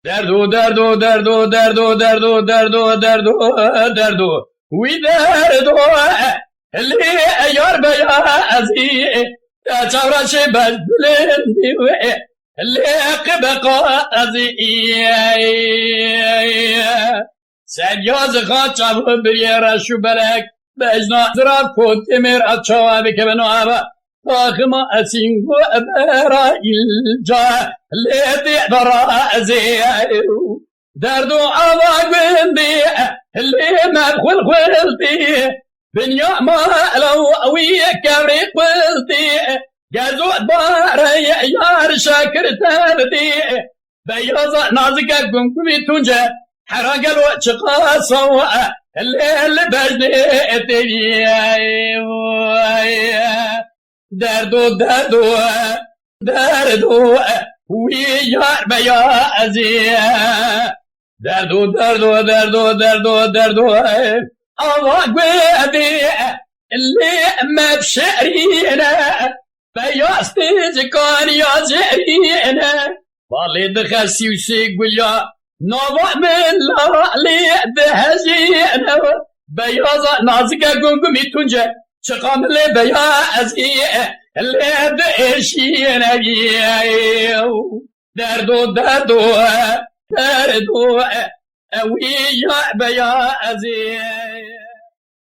دردو دردو دردو دردو دردو دردو دردو دردو وی دردو اللي یار بیازی چورش بلندی و اللي قبقازی سریاز خواهد چاو بریره شو برک بجنا زراب کود تمر اچاوه بکبنو آبا طاقم أسينكو أبرا الجا لدي برازي دردو عواقب دي اللي ما خلتي بنيا ما لو أوي كبري قلتي جازو باري يار شاكر تبدي بيضا نازكا قنكمي تنجا حرق الوقت قاصوا اللي بجنيتي دردو دردو دردو وی یار بیازی دردو دردو دردو دردو دردو آواق بدی اللي ما بشعرينا بياستيج كان يا زعرينا بالي دخل سيوسي قوليا نوضع من لالي دهزينا بيازا نازكا قنقمي تنجا شقام اللي بيازي اللي بإشينا دردو دردو دردو ويا بيازي